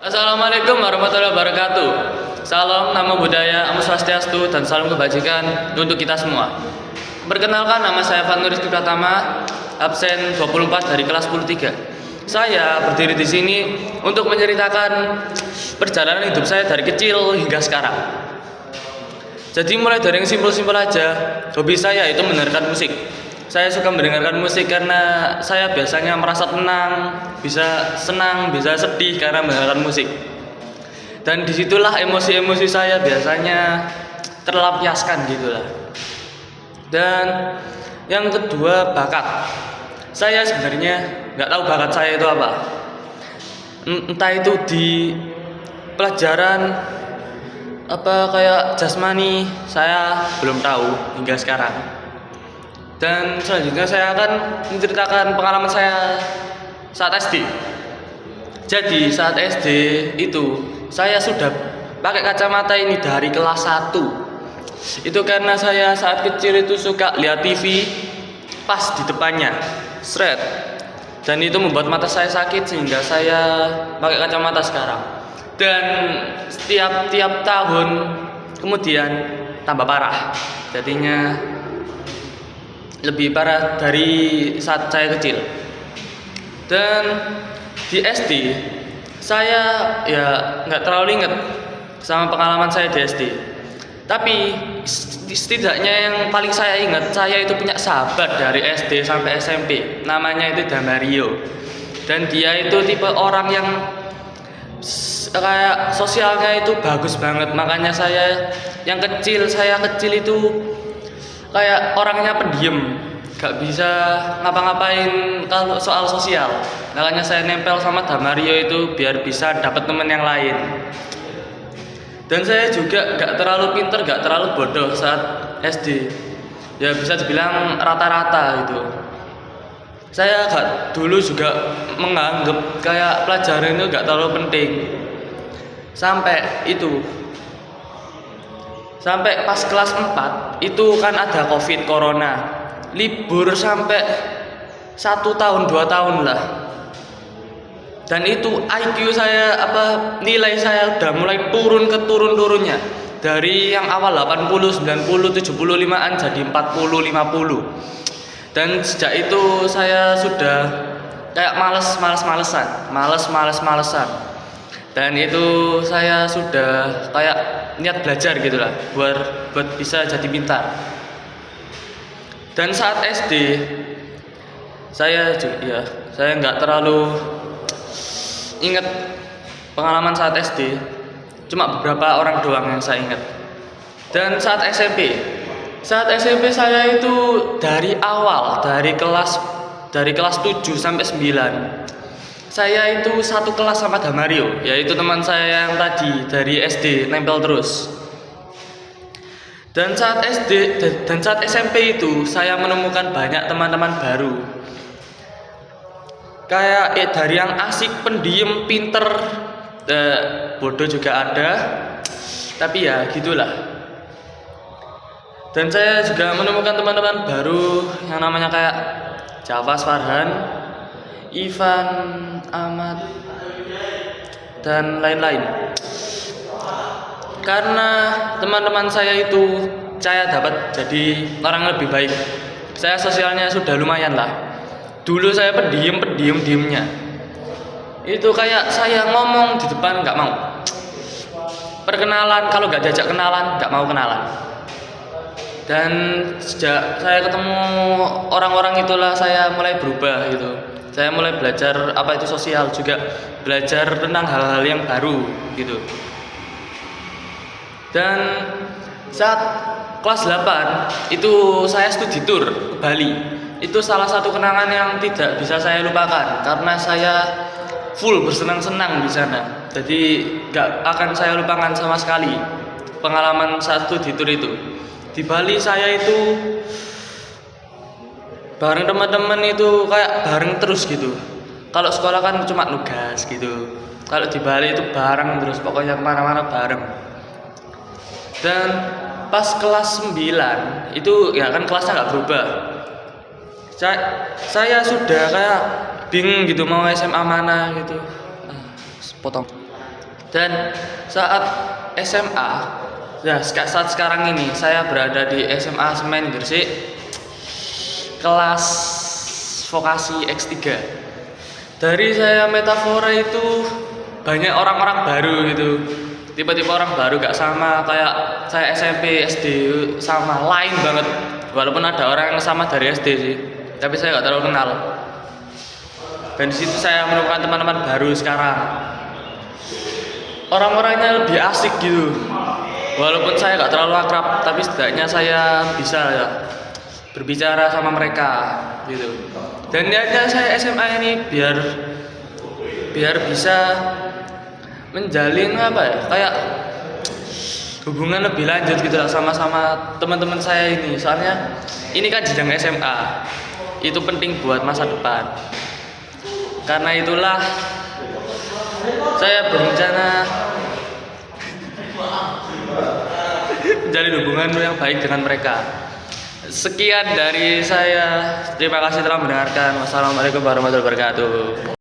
Assalamualaikum warahmatullahi wabarakatuh. Salam, namo buddhaya, Namo Swastiastu, dan salam kebajikan untuk kita semua. Perkenalkan, nama saya Van Rizky Pratama, absen 24 dari kelas 13. Saya berdiri di sini untuk menceritakan perjalanan hidup saya dari kecil hingga sekarang. Jadi mulai dari yang simpel-simpel aja. Hobi saya itu mendengarkan musik. Saya suka mendengarkan musik karena saya biasanya merasa tenang, bisa senang, bisa sedih karena mendengarkan musik. Dan disitulah emosi-emosi saya biasanya terlampiaskan gitulah. Dan yang kedua, bakat. Saya sebenarnya nggak tahu bakat saya itu apa. Entah itu di pelajaran apa kayak jasmani, saya belum tahu hingga sekarang. Dan selanjutnya saya akan menceritakan pengalaman saya saat SD. Jadi saat SD itu saya sudah pakai kacamata ini dari kelas 1. Itu karena saya saat kecil itu suka lihat TV pas di depannya, seret. Dan itu membuat mata saya sakit sehingga saya pakai kacamata sekarang. Dan setiap tahun kemudian tambah parah. Jadinya lebih parah dari saat saya kecil. Dan di SD saya ya nggak terlalu inget sama pengalaman saya di SD. Tapi setidaknya yang paling saya ingat, saya itu punya sahabat dari SD sampai SMP. Namanya itu Damario. Dan dia itu tipe orang yang kayak sosialnya itu bagus banget. Makanya saya kecil itu kayak orangnya pendiam, gak bisa ngapa-ngapain kalau soal sosial. Makanya saya nempel sama Damario itu biar bisa dapat teman yang lain. Dan saya juga gak terlalu pinter, gak terlalu bodoh saat SD. Ya bisa dibilang rata-rata itu. Saya dulu juga menganggap kayak pelajaran itu gak terlalu penting. Sampai pas kelas 4 itu kan ada COVID corona. Libur sampai 1 tahun 2 tahun lah. Dan itu IQ saya nilai saya udah mulai turunnya. Dari yang awal 80, 90, 75-an jadi 40, 50. Dan sejak itu saya sudah kayak males-malesan. Dan itu saya sudah kayak niat belajar gitulah buat bisa jadi pintar. Dan saat SD saya nggak terlalu ingat pengalaman saat SD, cuma beberapa orang doang yang saya ingat. Dan saat SMP saya itu dari awal dari kelas 7 sampai 9 saya itu satu kelas sama Damario, yaitu teman saya yang tadi dari SD nempel terus. Dan saat SMP itu saya menemukan banyak teman-teman baru. Kayak dari yang asik, pendiam, pinter, bodoh juga ada. Tapi ya gitulah. Dan saya juga menemukan teman-teman baru yang namanya kayak Javas Farhan, Ivan, Ahmad, dan lain-lain. Karena teman-teman saya itu saya dapat jadi orang lebih baik. Saya sosialnya sudah lumayan lah. Dulu saya pendiamnya. Itu kayak saya ngomong di depan nggak mau. Perkenalan kalau nggak diajak kenalan nggak mau kenalan. Dan sejak saya ketemu orang-orang itulah saya mulai berubah gitu. Saya mulai belajar apa itu sosial, juga belajar tentang hal-hal yang baru gitu. Dan saat kelas 8 itu saya studi tour ke Bali. Itu salah satu kenangan yang tidak bisa saya lupakan karena saya full bersenang-senang di sana. Jadi gak akan saya lupakan sama sekali pengalaman saat studi tour itu. Di Bali saya itu bareng teman-teman itu kayak bareng terus gitu. Kalau sekolah kan cuma nugas gitu. Kalau di Bali itu bareng terus, pokoknya kemana-mana bareng. Dan pas kelas 9 itu ya kan kelasnya nggak berubah. Saya sudah kayak bingung gitu mau SMA mana gitu. Potong. Dan saat SMA, ya saat sekarang ini saya berada di SMA Semen Gresik, kelas vokasi X3. Dari saya metafora itu banyak orang-orang baru gitu, tipe-tipe orang baru gak sama kayak saya SMP, SD sama, lain banget. Walaupun ada orang yang sama dari SD sih, tapi saya gak terlalu kenal. Dan di situ saya menemukan teman-teman baru sekarang. Orang-orangnya lebih asik gitu. Walaupun saya gak terlalu akrab, tapi setidaknya saya bisa ya berbicara sama mereka gitu. Dan niatnya saya SMA ini biar bisa menjalin apa ya, kayak hubungan lebih lanjut gitu lah sama teman-teman saya ini. Soalnya ini kan jenjang SMA, itu penting buat masa depan. Karena itulah saya berencana menjalin hubungan yang baik dengan mereka. Sekian dari saya. Terima kasih telah mendengarkan. Wassalamualaikum warahmatullahi wabarakatuh.